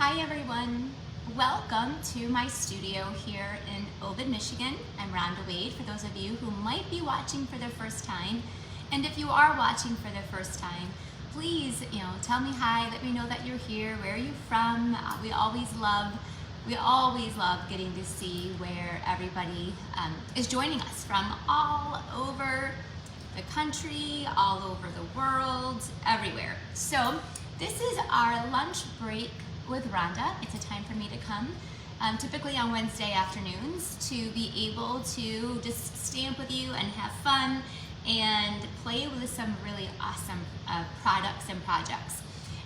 Hi everyone, welcome to my studio here in Ovid, Michigan. I'm Ronda for those of you who might be watching for the first time. And if you are watching for the first time, please, tell me hi, let me know that you're here, where are you from? We always love getting to see where everybody is joining us from all over the country, all over the world, everywhere. So this is our lunch break with Ronda. It's a time for me to come, typically on Wednesday afternoons, to be able to just stamp with you and have fun and play with some really awesome products and projects.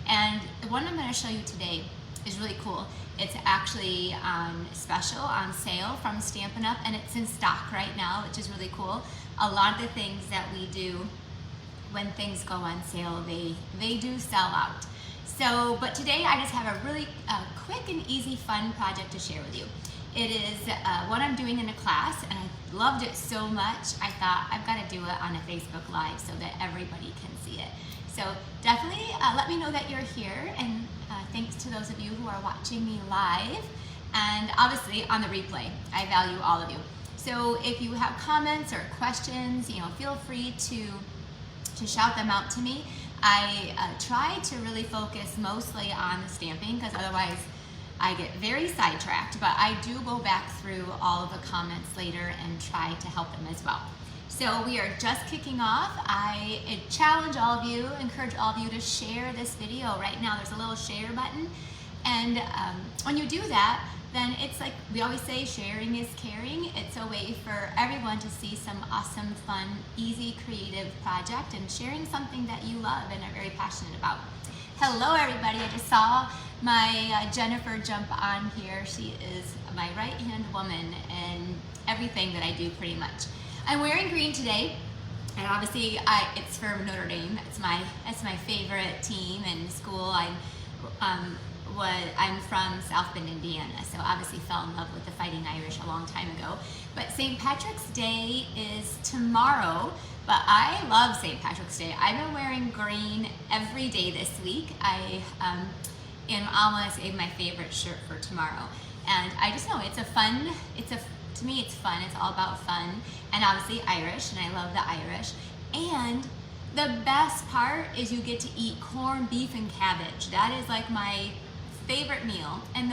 And the one I'm going to show you today is really cool. It's actually on special, on sale from Stampin' Up, and it's in stock right now, which is really cool. A lot of the things that we do when things go on sale, they do sell out. So, but today I just have a really quick and easy fun project to share with you. It is what I'm doing in a class, and I loved it so much, I thought I've got to do it on a Facebook Live so that everybody can see it. So definitely let me know that you're here, and thanks to those of you who are watching me live, and obviously on the replay. I value all of you. So if you have comments or questions, feel free to shout them out to me. I try to really focus mostly on the stamping because otherwise I get very sidetracked, but I do go back through all of the comments later and try to help them as well. So we are just kicking off. I challenge all of you, encourage all of you to share this video right now. There's a little share button, and when you do that, then it's like we always say, sharing is caring. It's a way for everyone to see some awesome, fun, easy, creative project and sharing something that you love and are very passionate about. Hello everybody, I just saw my Jennifer jump on here. She is my right-hand woman in everything that I do pretty much. I'm wearing green today, and obviously it's for Notre Dame. It's my favorite team in school. I'm from South Bend, Indiana, so obviously fell in love with the Fighting Irish a long time ago. But St. Patrick's Day is tomorrow, but I love St. Patrick's Day. I've been wearing green every day this week. I am almost my favorite shirt for tomorrow. And I just know to me it's fun, it's all about fun, and obviously Irish, and I love the Irish. And the best part is you get to eat corned beef and cabbage. That is like my favorite meal, and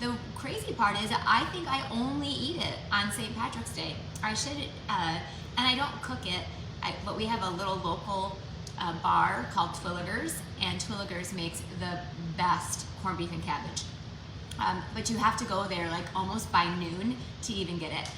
the crazy part is I think I only eat it on St. Patrick's Day. I should, and I don't cook it, but we have a little local bar called Twilligers, and Twilligers makes the best corned beef and cabbage. But you have to go there like almost by noon to even get it.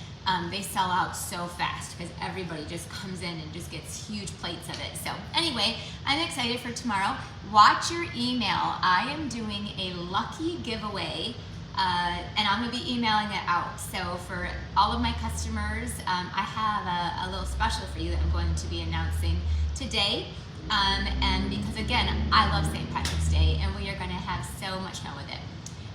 They sell out so fast because everybody just comes in and just gets huge plates of it. So anyway, I'm excited for tomorrow. Watch your email. I am doing a lucky giveaway, and I'm going to be emailing it out. So for all of my customers, I have a little special for you that I'm going to be announcing today. And because again, I love St. Patrick's Day, and we are going to have so much fun with it.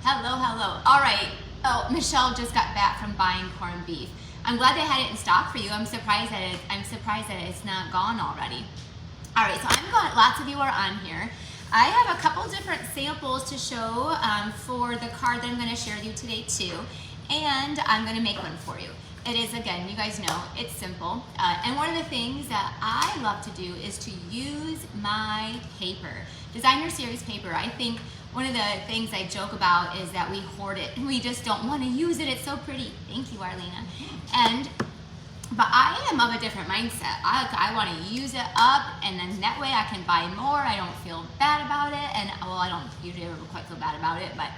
Hello, hello. All right. Oh, Michelle just got back from buying corned beef. I'm glad they had it in stock for you. I'm surprised that it's not gone already. All right, so lots of you are on here. I have a couple different samples to show for the card that I'm going to share with you today too, and I'm going to make one for you. It is, again, you guys know, it's simple. And one of the things that I love to do is to use my paper. Designer Series paper. I think one of the things I joke about is that we hoard it. We just don't want to use it. It's so pretty. Thank you, Arlena. But I am of a different mindset. I want to use it up, and then that way I can buy more. I don't feel bad about it. And well, I don't usually ever quite feel bad about it, but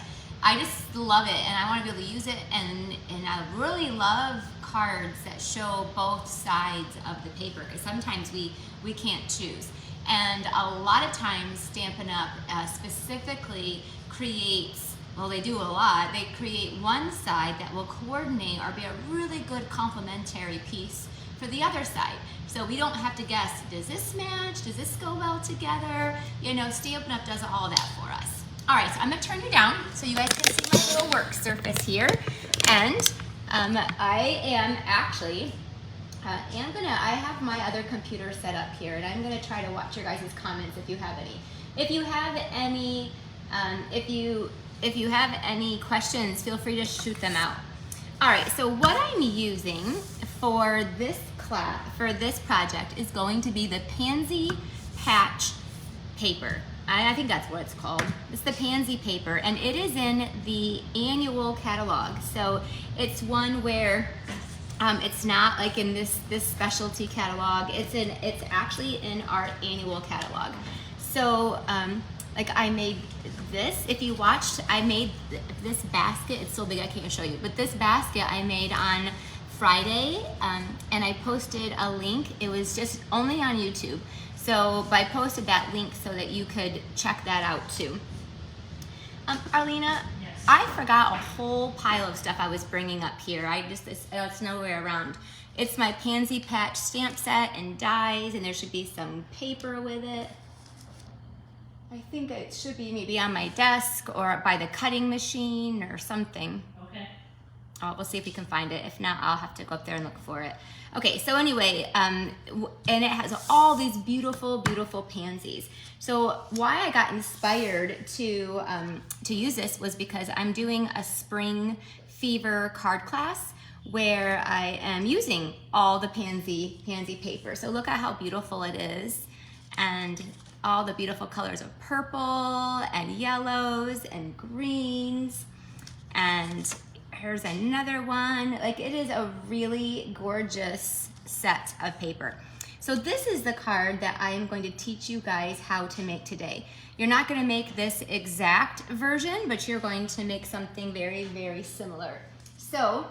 I just love it, and I want to be able to use it. And I really love cards that show both sides of the paper, because sometimes we can't choose. And a lot of times Stampin' Up specifically creates, well, they do a lot, they create one side that will coordinate or be a really good complementary piece for the other side. So we don't have to guess, does this match? Does this go well together? Stampin' Up does all that for us. All right, so I'm gonna turn you down so you guys can see my little work surface here. And I am actually, I have my other computer set up here, and I'm gonna try to watch your guys' comments if you have any. If you have any, if you if you have any questions, feel free to shoot them out. All right, so what I'm using for this class, for this project, is going to be the Pansy Patch paper. I think that's what it's called. It's the Pansy paper, and it is in the annual catalog. So it's one where it's not like in this specialty catalog. It's actually in our annual catalog. So like I made this. If you watched, I made this basket. It's so big I can't show you, but this basket I made on Friday, and I posted a link. It was just only on YouTube. So I posted that link so that you could check that out too. Arlena, yes. I forgot a whole pile of stuff I was bringing up here. It's nowhere around. It's my Pansy Patch stamp set and dies, and there should be some paper with it. I think it should be maybe on my desk or by the cutting machine or something. Okay. We'll see if we can find it. If not, I'll have to go up there and look for it. Okay, so anyway, and it has all these beautiful, beautiful pansies. So why I got inspired to use this was because I'm doing a spring fever card class where I am using all the pansy paper. So look at how beautiful it is, and all the beautiful colors of purple and yellows and greens, and here's another one. Like, it is a really gorgeous set of paper. So this is the card that I am going to teach you guys how to make today. You're not going to make this exact version, but you're going to make something very, very similar. So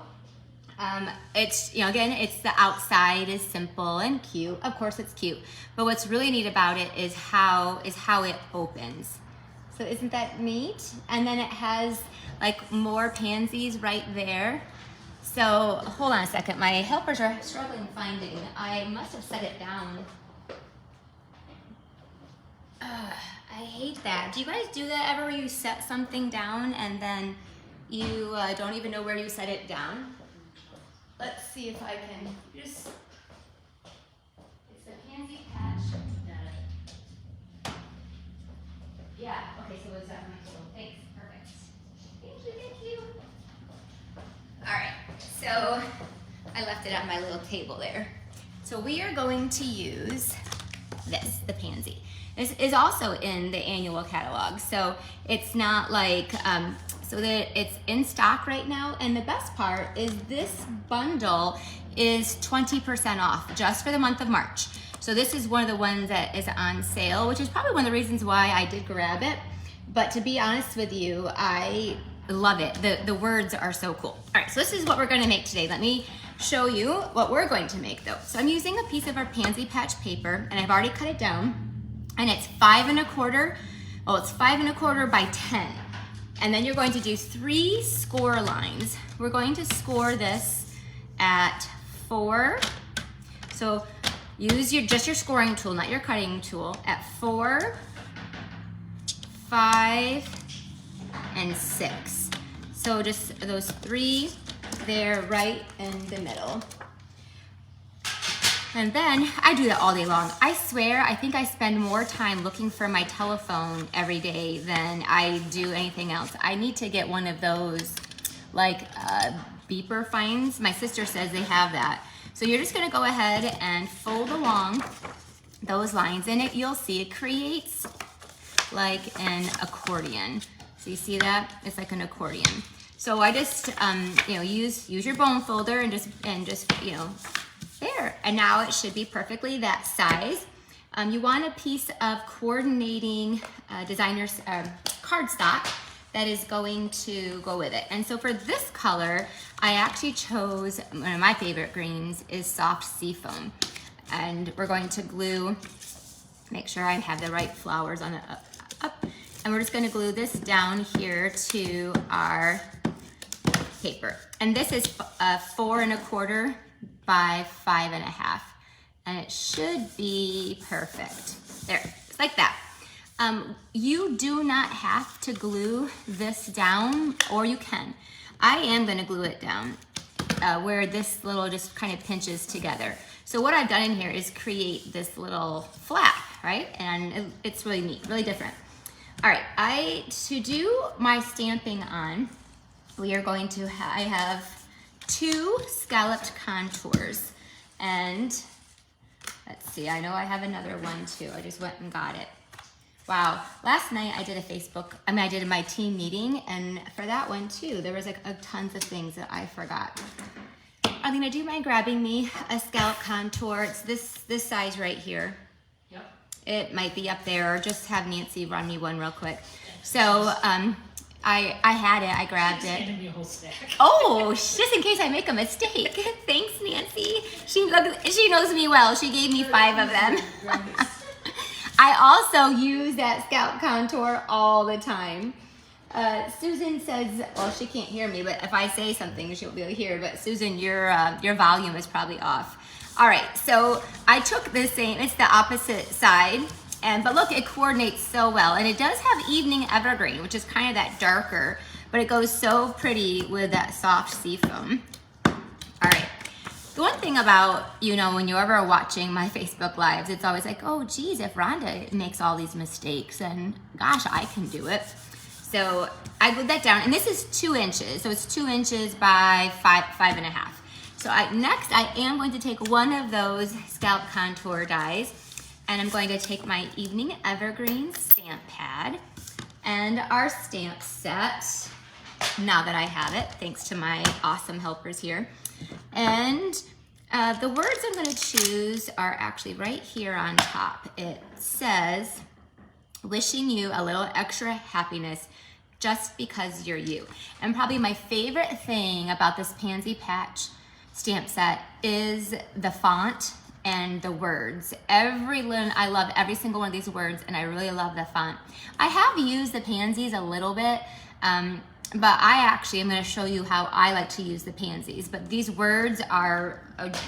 it's, you know, again, it's the outside is simple and cute. Of course it's cute, but what's really neat about it is how it opens. So isn't that neat? And then it has like more pansies right there. So hold on a second, my helpers are struggling finding. I must have set it down. I hate that. Do you guys do that ever, where you set something down and then you don't even know where you set it down? Let's see if I can just, it's the Pansy Patch. Yeah, okay, so what's that on my table? Thanks, perfect. Thank you. All right, so I left it on my little table there. So we are going to use this, the pansy. This is also in the annual catalog, so it's not like, so that it's in stock right now. And the best part is this bundle is 20% off just for the month of March. So this is one of the ones that is on sale, which is probably one of the reasons why I did grab it. But to be honest with you, I love it. The words are so cool. All right, so this is what we're gonna make today. Let me show you what we're going to make though. So I'm using a piece of our Pansy Patch paper, and I've already cut it down, and it's 5 1/4, well, it's 5 1/4 by 10. And then you're going to do 3 score lines. We're going to score this at 4. So use just your scoring tool, not your cutting tool, at 4, 5, and 6. So just those 3 there right in the middle. And then I do that all day long. I swear, I think I spend more time looking for my telephone every day than I do anything else. I need to get one of those like beeper finds. My sister says they have that. So you're just gonna go ahead and fold along those lines, and you'll see it creates like an accordion. So you see that? It's like an accordion. So I just you know, use your bone folder and just you know, there. And now it should be perfectly that size. You want a piece of coordinating designer's cardstock that is going to go with it. And so for this color, I actually chose, one of my favorite greens is soft Seafoam. And we're going to glue, make sure I have the right flowers on it up. And we're just gonna glue this down here to our paper. And this is 4 1/4 by 5 1/2. And it should be perfect. There, it's like that. You do not have to glue this down, or you can. I am gonna glue it down where this little just kind of pinches together. So what I've done in here is create this little flap, right? And it's really neat, really different. All right, to do my stamping on, we are going to, I have 2 scalloped contours, and let's see, I know I have another one too. I just went and got it. Wow, last night I did I did my team meeting, and for that one too, there was like tons of things that I forgot. Arlena, do you mind grabbing me a scallop contour? It's this size right here. Yep. It might be up there, or just have Nancy run me one real quick. So I had it, I grabbed it. She's handing me a whole stack. Oh, just in case I make a mistake. Thanks, Nancy. She knows me well. She gave me 5 of them. I also use that scallop contour all the time. Susan says, well, she can't hear me, but if I say something, she'll be able to hear. But Susan, your volume is probably off. All right, so I took the same, it's the opposite side, but look, it coordinates so well. And it does have Evening Evergreen, which is kind of that darker, but it goes so pretty with that soft seafoam. All right. The one thing about, when you're ever watching my Facebook Lives, it's always like, oh, geez, if Rhonda makes all these mistakes, and gosh, I can do it. So I glued that down, and this is 2 inches. So it's 2 inches by 5.5. So next I am going to take one of those scallop contour dies, and I'm going to take my Evening Evergreen stamp pad and our stamp set, now that I have it, thanks to my awesome helpers here. And the words I'm going to choose are actually right here on top. It says, wishing you a little extra happiness just because you're you. And probably my favorite thing about this Pansy Patch stamp set is the font and the words. I love every single one of these words, and I really love the font. I have used the pansies a little bit, but I actually am going to show you how I like to use the pansies. But these words are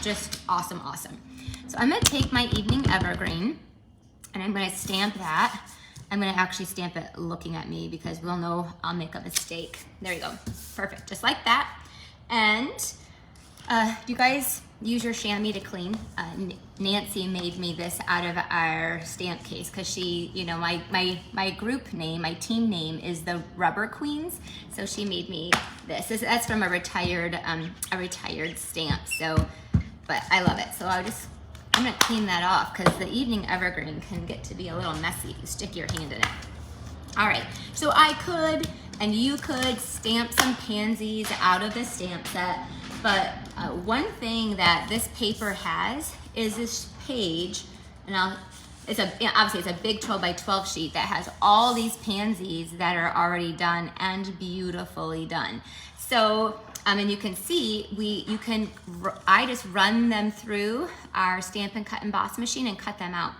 just awesome, awesome. So I'm going to take my Evening Evergreen, and I'm going to stamp that. I'm going to actually stamp it looking at me, because we'll know I'll make a mistake. There you go. Perfect. Just like that. And you guys use your chamois to clean. Nancy made me this out of our stamp case, because she, my group name, my team name is the Rubber Queens. So she made me this. That's from a retired stamp. So, but I love it. So I'm gonna clean that off, because the Evening Evergreen can get to be a little messy if you stick your hand in it. All right, so I could, and you could, stamp some pansies out of the stamp set, but one thing that this paper has is this page, and obviously it's a big 12 by 12 sheet that has all these pansies that are already done and beautifully done. So, and you can see, I just run them through our Stampin' Cut Emboss machine and cut them out.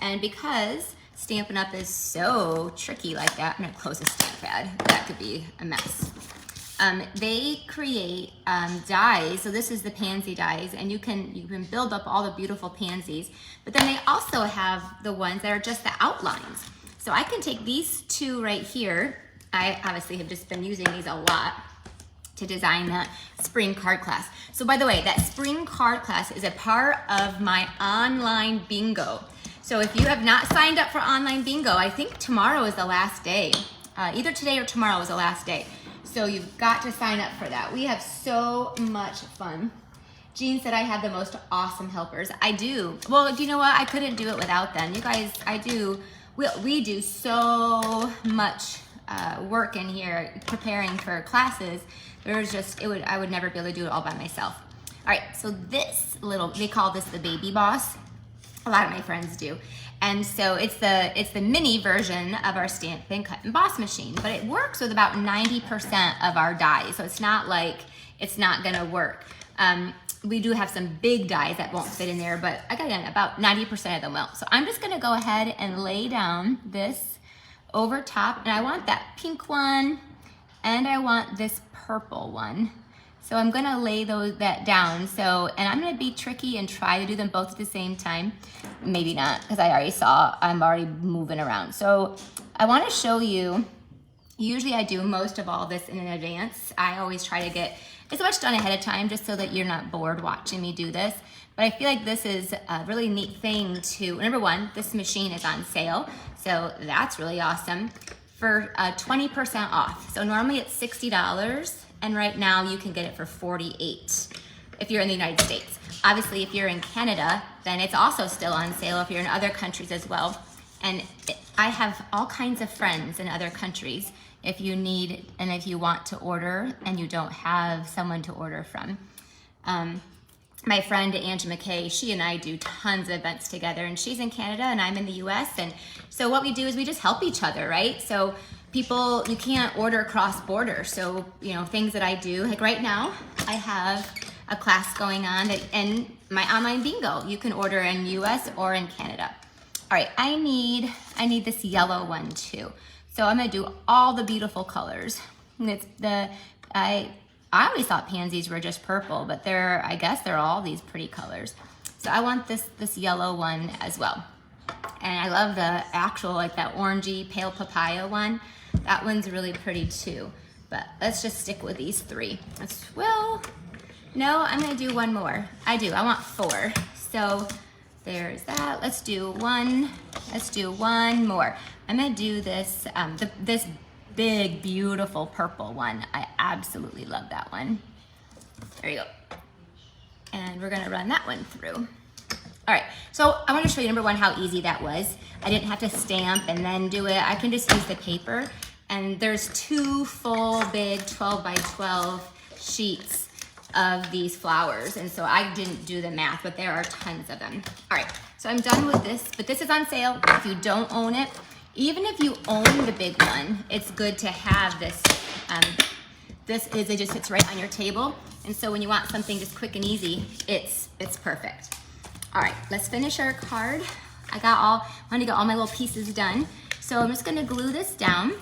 And because Stampin' Up is so tricky like that, I'm gonna close the stamp pad. That could be a mess. They create dies, so this is the pansy dies, and you can build up all the beautiful pansies, but then they also have the ones that are just the outlines. So I can take these 2 right here. I obviously have just been using these a lot to design that spring card class. So by the way, that spring card class is a part of my online bingo. So if you have not signed up for online bingo, I think tomorrow is the last day. Either today or tomorrow is the last day. So you've got to sign up for that. We have so much fun. Jean said I have the most awesome helpers. I do. Well, do you know what? I couldn't do it without them. You guys, we do so much work in here preparing for classes. I would never be able to do it all by myself. All right, so they call this the Baby Boss. A lot of my friends do. And so it's the mini version of our Stampin' Cut Emboss machine, but it works with about 90% of our dies. So it's not like it's not gonna work. We do have some big dies that won't fit in there, but again, about 90% of them will. So I'm just gonna go ahead and lay down this over top, and I want that pink one, and I want this purple one. So I'm gonna lay that down. And I'm gonna be tricky and try to do them both at the same time. Maybe not, because I'm already moving around. So I wanna show you Usually I do most of all this in advance. I always try to get as much done ahead of time just so that you're not bored watching me do this. But I feel like this is a really neat thing to, number one, this machine is on sale. So that's really awesome for 20% off. So normally it's $60 and right now you can get it for $48 if you're in the United States. Obviously if you're in Canada, then it's also still on sale if you're in other countries as well. And I have all kinds of friends in other countries if you need and if you want to order and you don't have someone to order from. My friend Angie McKay, she and I do tons of events together, and she's in Canada and I'm in the US, and so what we do is we just help each other, right? So people, you can't order cross border, so you know, things that I do, like right now I have a class going on in my online bingo. You can order in US or in Canada. All right, I need this yellow one too. So I'm gonna do all the beautiful colors. And it's I always thought pansies were just purple, but I guess they're all these pretty colors. So I want this yellow one as well. And I love the actual, like that orangey pale papaya one. That one's really pretty too. But let's just stick with these three. No, I'm gonna do one more. I want 4. So there's that. Let's do one more. I'm gonna do this, this big, beautiful purple one. I absolutely love that one. There you go. And we're gonna run that one through. All right, so I wanna show you, number one, how easy that was. I didn't have to stamp and then do it. I can just use the paper. And there's 2 full, big 12 by 12 sheets of these flowers. And so I didn't do the math, but there are tons of them. All right, so I'm done with this, but this is on sale if you don't own it. Even if you own the big one, it's good to have this. It just sits right on your table. And so when you want something just quick and easy, it's perfect. All right, let's finish our card. I wanted to get all my little pieces done. So I'm just gonna glue this down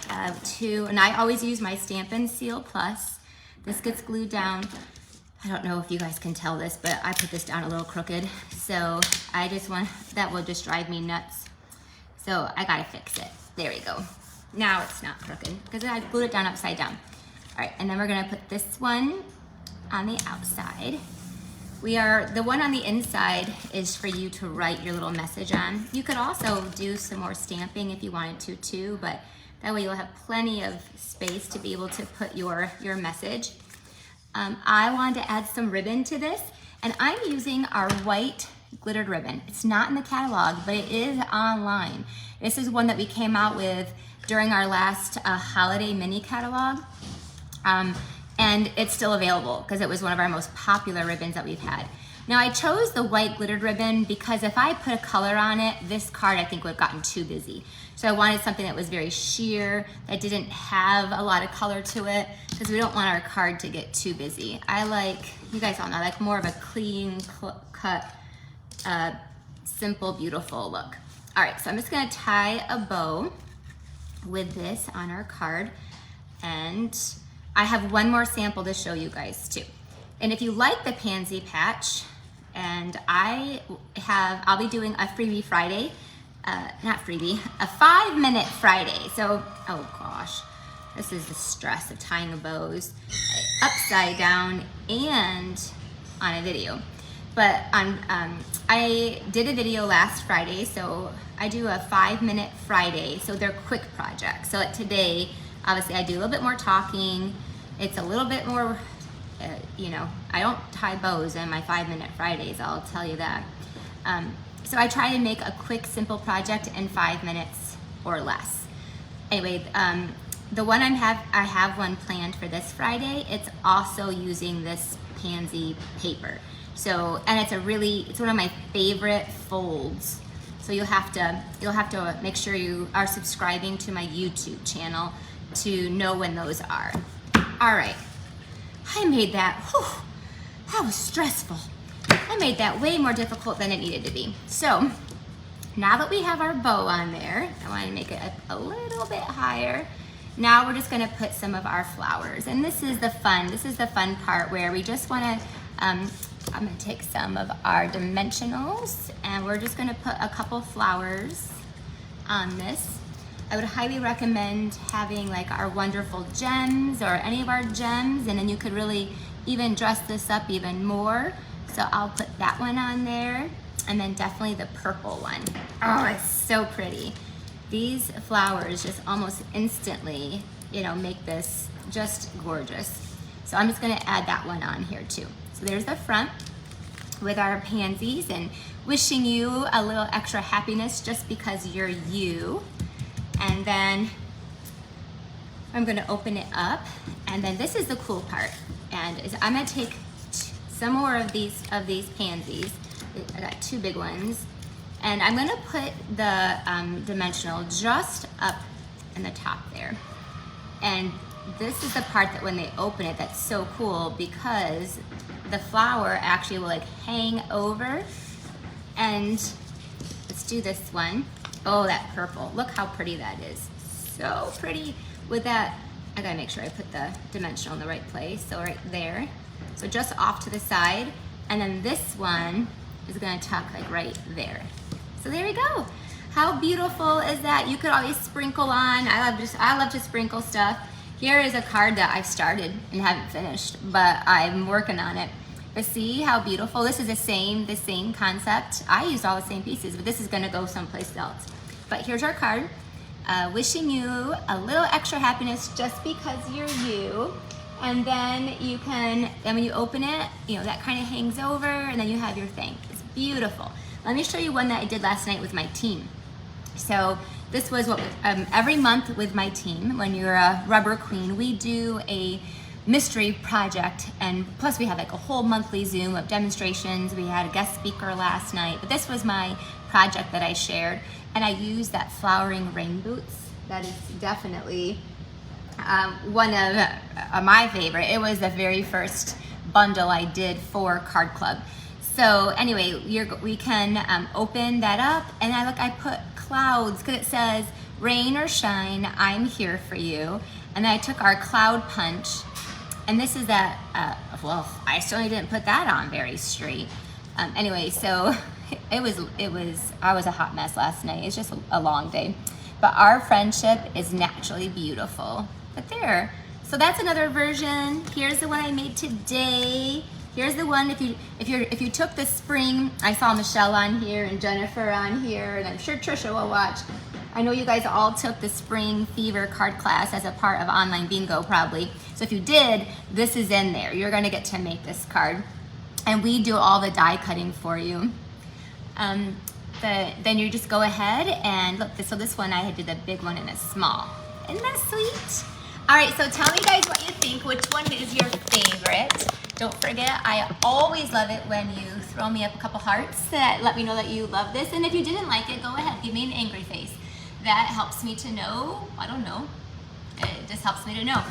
and I always use my Stampin' Seal Plus. This gets glued down. I don't know if you guys can tell this, but I put this down a little crooked. So that will just drive me nuts. So I gotta fix it. There we go. Now it's not crooked because I glued it down upside down. All right, and then we're gonna put this one on the outside. The one on the inside is for you to write your little message on. You could also do some more stamping if you wanted to too, but that way you'll have plenty of space to be able to put your message. I wanted to add some ribbon to this, and I'm using our white glittered ribbon. It's not in the catalog, but it is online. This is one that we came out with during our last holiday mini catalog. And it's still available because it was one of our most popular ribbons that we've had. Now I chose the white glittered ribbon because if I put a color on it, this card I think would have gotten too busy. So I wanted something that was very sheer, that didn't have a lot of color to it, because we don't want our card to get too busy. You guys all know, I like more of a clean cut, simple, beautiful look. All right, so I'm just gonna tie a bow with this on our card, and I have one more sample to show you guys too. And if you like the pansy patch, and I'll be doing a freebie Friday, not freebie, a 5-minute Friday. So, oh gosh, this is the stress of tying the bows upside down and on a video. But I did a video last Friday, so I do a 5-minute Friday, so they're quick projects. So like today, obviously I do a little bit more talking. It's a little bit more, I don't tie bows in my 5-minute Fridays, I'll tell you that. So I try to make a quick, simple project in 5 minutes or less. Anyway, the one I have one planned for this Friday. It's also using this pansy paper. So, and it's one of my favorite folds. So you'll have to make sure you are subscribing to my YouTube channel to know when those are. All right, I made that, that was stressful. I made that way more difficult than it needed to be. So now that we have our bow on there, I want to make it a little bit higher. Now we're just gonna put some of our flowers. And this is the fun part where we just wanna, I'm gonna take some of our dimensionals and we're just gonna put a couple flowers on this. I would highly recommend having like our wonderful gems or any of our gems, and then you could really even dress this up even more. So I'll put that one on there, and then definitely the purple one. Oh, it's so pretty. These flowers just almost instantly, you know, make this just gorgeous. So I'm just gonna add that one on here too. So there's the front with our pansies, and wishing you a little extra happiness just because you're you. And then I'm gonna open it up, and then this is the cool part. And I'm gonna take some more of these pansies. I got 2 big ones. And I'm gonna put the dimensional just up in the top there. And this is the part that when they open it, that's so cool, because the flower actually will like hang over. And let's do this one. Oh, that purple, look how pretty that is. So pretty. With that, I gotta make sure I put the dimensional in the right place. So right there. So just off to the side. And then this one is gonna tuck like right there. So there we go. How beautiful is that? You could always sprinkle on. I love to sprinkle stuff. Here is a card that I've started and haven't finished, but I'm working on it. But see how beautiful? This is the same concept. I used all the same pieces, but this is gonna go someplace else. But here's our card. Wishing you a little extra happiness just because you're you. And then you can, and when you open it, you know, that kind of hangs over, and then you have your thing. It's beautiful. Let me show you one that I did last night with my team. So this was what every month with my team, when you're a rubber queen, we do a mystery project, and plus we have like a whole monthly Zoom of demonstrations. We had a guest speaker last night, but this was my project that I shared, and I used that flowering rain boots. That is definitely one of my favorite. It was the very first bundle I did for Card Club. So anyway, we can open that up, and I put clouds, because it says rain or shine, I'm here for you. And then I took our cloud punch, and this is that, well, I certainly didn't put that on very straight. Anyway, so I was a hot mess last night. It's just a long day. But our friendship is naturally beautiful. But there, so that's another version. Here's the one I made today. Here's the one, if you took the spring, I saw Michelle on here and Jennifer on here, and I'm sure Trisha will watch. I know you guys all took the Spring Fever card class as a part of online bingo probably. So if you did, this is in there. You're gonna get to make this card. And we do all the die cutting for you. Then you just go ahead and look, so this one I did the big one and a small. Isn't that sweet? All right, so tell me guys what you think. Which one is your favorite? Don't forget, I always love it when you throw me up a couple hearts that let me know that you love this. And if you didn't like it, go ahead, give me an angry face. That helps me to know. I don't know. It just helps me to know.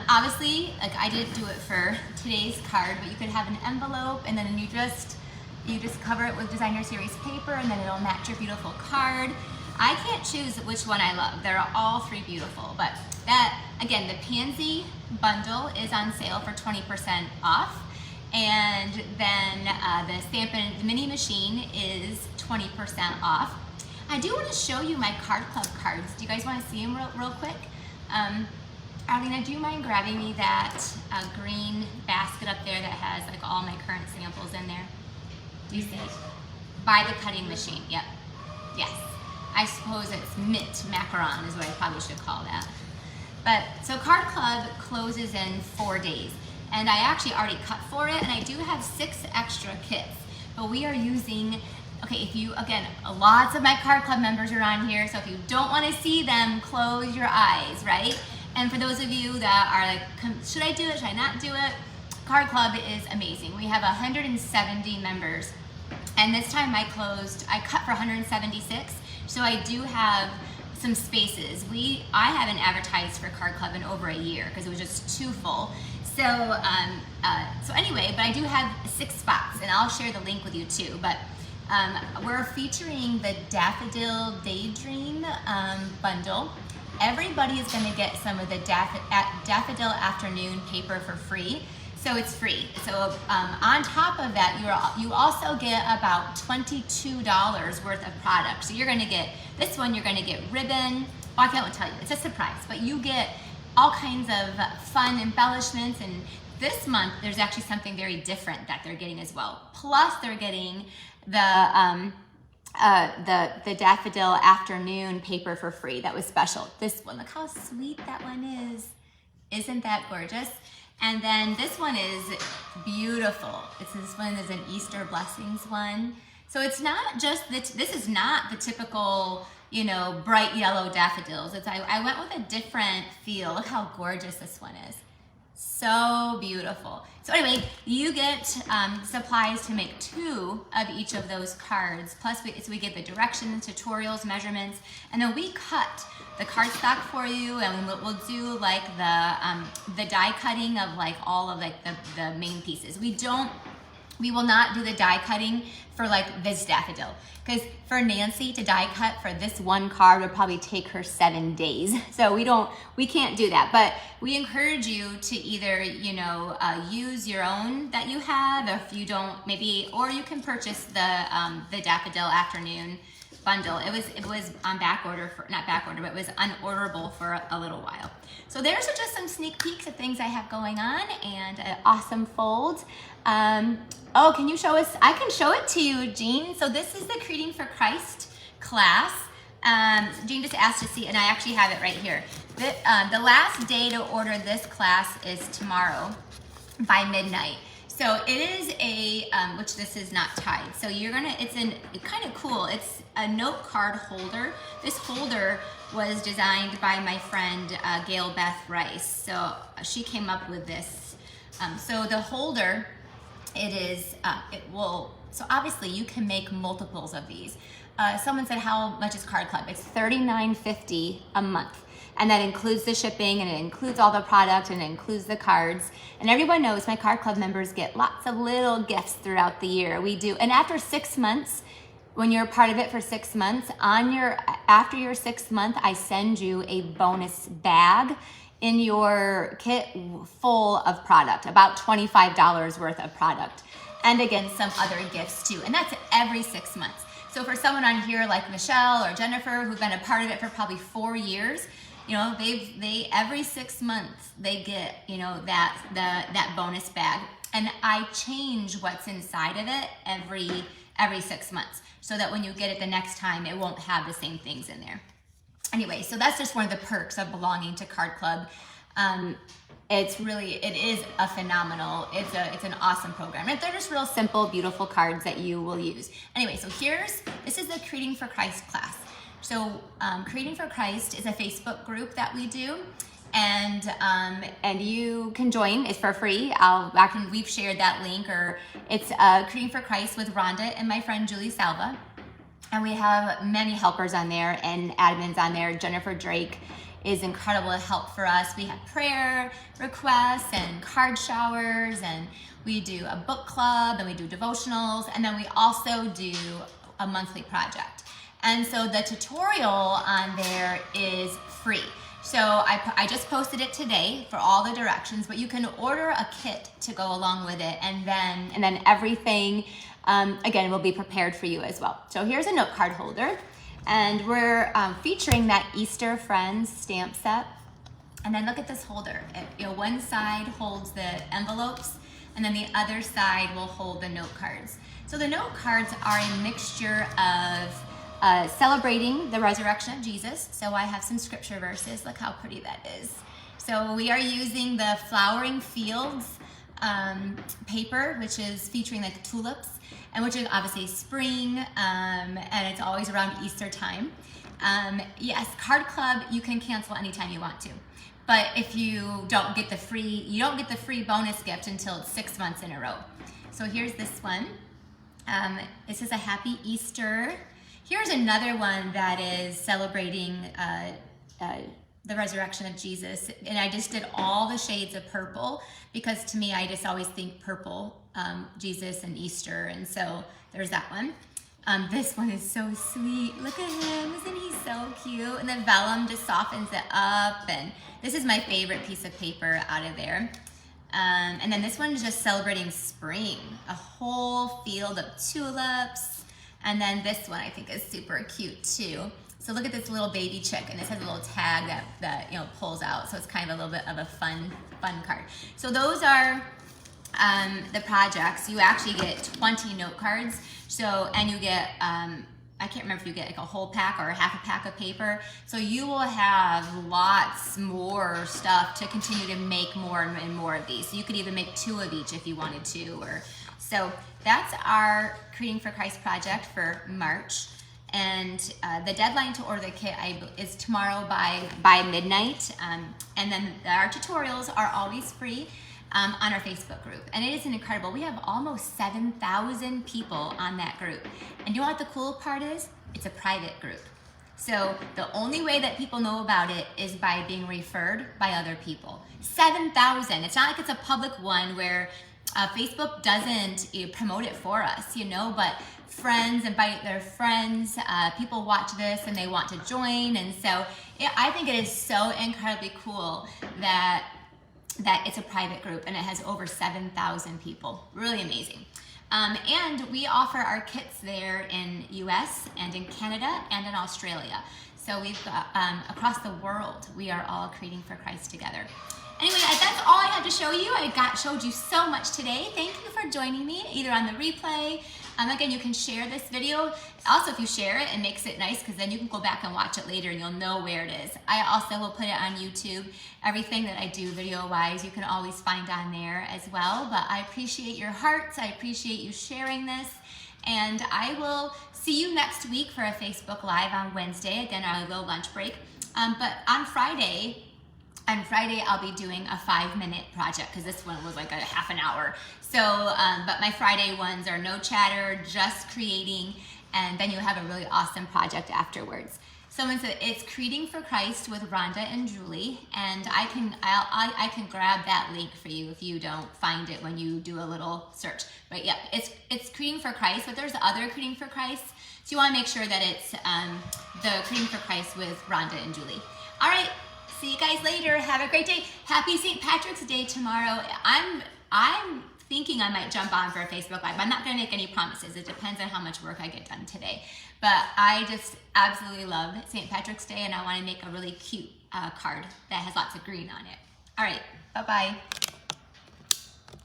Obviously, like I didn't do it for today's card, but you could have an envelope, and then you just cover it with Designer Series paper, and then it'll match your beautiful card. I can't choose which one I love. They're all 3 beautiful, but that, again, the Pansy bundle is on sale for 20% off, and then the Stampin' Mini Machine is 20% off. I do want to show you my Card Club cards. Do you guys want to see them real quick? Arlena, do you mind grabbing me that green basket up there that has like all my current samples in there? Do you see? By the cutting machine, yep. Yes. I suppose it's mint macaron is what I probably should call that. But so Card Club closes in 4 days, and I actually already cut for it, and I do have 6 extra kits. But we are using, okay, if you, again, lots of my Card Club members are on here, so if you don't want to see them, close your eyes, right? And for those of you that are like, should I do it, should I not do it? Card Club is amazing. We have 170 members, and this time I cut for 176, so I do have some spaces. I haven't advertised for Card Club in over a year because it was just too full. So anyway, but I do have 6 spots, and I'll share the link with you too. But we're featuring the Daffodil Daydream bundle. Everybody is going to get some of the Daffodil Afternoon paper for free. So it's free. So on top of that, you also get about $22 worth of product. So you're going to get this one. You're going to get ribbon. I can't tell you, it's a surprise, but you get all kinds of fun embellishments, and this month there's actually something very different that they're getting as well. Plus they're getting the daffodil afternoon paper for free. That was special. This one, look how sweet that one is. Isn't that gorgeous? And then this one is beautiful. This one is an Easter blessings one. So it's not just, this is not the typical, you know, bright yellow daffodils. I went with a different feel. Look how gorgeous this one is. So beautiful. So anyway, you get supplies to make 2 of each of those cards. Plus we get the directions, tutorials, measurements, and then we cut the cardstock for you, and we'll do like the die cutting of like all of like the main pieces. We will not do the die cutting for like this daffodil, because for Nancy to die cut for this one card would probably take her 7 days. So we can't do that, but we encourage you to either, you know, use your own that you have, or if you don't, maybe, or you can purchase the daffodil afternoon bundle. It was on back order for, not back order, but it was unorderable for a little while. So there's just some sneak peeks of things I have going on, and an awesome fold. Oh, can you show us? I can show it to you, Jean. So this is the Creating for Christ class. Jean just asked to see, and I actually have it right here. The last day to order this class is tomorrow by midnight. So it is a, which this is not tied. So you're gonna, it's kind of cool. It's a note card holder. This holder was designed by my friend Gail Beth Rice. So she came up with this. So the holder, so obviously you can make multiples of these. Someone said, how much is Card Club? It's $39.50 a month. And that includes the shipping, and it includes all the product, and it includes the cards. And everyone knows my Card Club members get lots of little gifts throughout the year. We do. And after 6 months, when you're a part of it for 6 months, after your 6th month, I send you a bonus bag in your kit full of product, about $25 worth of product. And again, some other gifts too. And that's every 6 months. So for someone on here like Michelle or Jennifer, who've been a part of it for probably 4 years, you know, they every 6 months they get, you know, that bonus bag. And I change what's inside of it every 6 months, so that when you get it the next time, it won't have the same things in there. Anyway, so that's just one of the perks of belonging to Card Club. It is a phenomenal, it's an awesome program. And they're just real simple, beautiful cards that you will use. Anyway, so this is the Creating for Christ class. So Creating for Christ is a Facebook group that we do. And you can join. It's for free. We've shared that link, or it's Creating for Christ with Ronda and my friend Julie Salva. And we have many helpers on there and admins on there. Jennifer Drake is incredible help for us. We have prayer requests and card showers, and we do a book club, and we do devotionals, and then we also do a monthly project. And so the tutorial on there is free. So I just posted it today for all the directions, but you can order a kit to go along with it, and then everything again will be prepared for you as well. So here's a note card holder, and we're featuring that Easter Friends stamp set. And then look at this holder. One side holds the envelopes, and then the other side will hold the note cards. So the note cards are a mixture of celebrating the resurrection of Jesus. So I have some scripture verses. Look how pretty that is. So we are using the Flowering Fields paper, which is featuring like tulips, and which is obviously spring, and it's always around Easter time. Yes, Card Club, you can cancel anytime you want to. But if you don't get the free bonus gift until it's 6 months in a row. So here's this one. It says a happy Easter. Here's another one that is celebrating the resurrection of Jesus. And I just did all the shades of purple, because to me, I just always think purple, Jesus and Easter. And so there's that one. This one is so sweet. Look at him, isn't he so cute? And the vellum just softens it up. And this is my favorite piece of paper out of there. And then this one is just celebrating spring, a whole field of tulips. And then this one I think is super cute too. So look at this little baby chick, and it has a little tag that you know pulls out. So it's kind of a little bit of a fun card. So those are the projects. You actually get 20 note cards. So and you get I can't remember if you get like a whole pack or a half a pack of paper. So you will have lots more stuff to continue to make more and more of these. So you could even make 2 of each if you wanted to. Or so that's our Creating for Christ project for March. And the deadline to order the kit is tomorrow by midnight. And then our tutorials are always free on our Facebook group. And it is incredible. We have almost 7,000 people on that group. And you know what the cool part is? It's a private group. So the only way that people know about it is by being referred by other people. 7,000. It's not like it's a public one where Facebook doesn't promote it for us, you know, but friends invite their friends, people watch this and they want to join. And so I think it is so incredibly cool that it's a private group and it has over 7,000 people. Really amazing. And we offer our kits there in US and in Canada and in Australia. So we've got across the world, we are all creating for Christ together. Anyway, that's all I had to show you. I showed you so much today. Thank you for joining me, either on the replay. Again, you can share this video. Also, if you share it, it makes it nice because then you can go back and watch it later and you'll know where it is. I also will put it on YouTube. Everything that I do video-wise, you can always find on there as well. But I appreciate your hearts. I appreciate you sharing this. And I will see you next week for a Facebook Live on Wednesday. Again, our little lunch break. But on Friday, I'll be doing a 5-minute project because this one was like a half an hour. So, but my Friday ones are no chatter, just creating, and then you'll have a really awesome project afterwards. So it's Creating for Christ with Rhonda and Julie, and I can grab that link for you if you don't find it when you do a little search. But yeah, it's Creating for Christ, but there's other Creating for Christ. So you want to make sure that it's the Creating for Christ with Rhonda and Julie. All right. See you guys later. Have a great day. Happy St. Patrick's Day tomorrow. I'm thinking I might jump on for a Facebook Live. I'm not going to make any promises. It depends on how much work I get done today. But I just absolutely love St. Patrick's Day, and I want to make a really cute card that has lots of green on it. All right. Bye-bye.